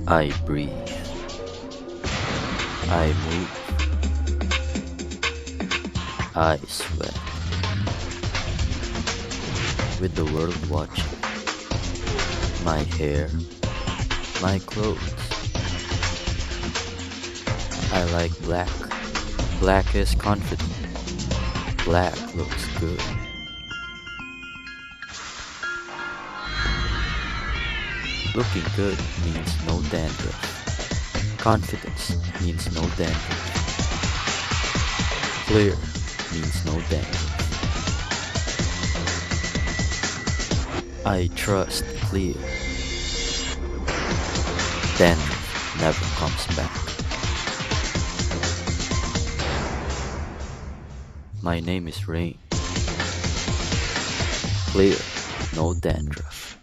I breathe, I move, I sweat, with the world watching. My hair, my clothes. I like black. Black is confident. Black looks good. Looking good means no dandruff. Confidence means no dandruff. Clear means no dandruff. I trust clear. Dandruff never comes back. My name is Rain. Clear, no dandruff.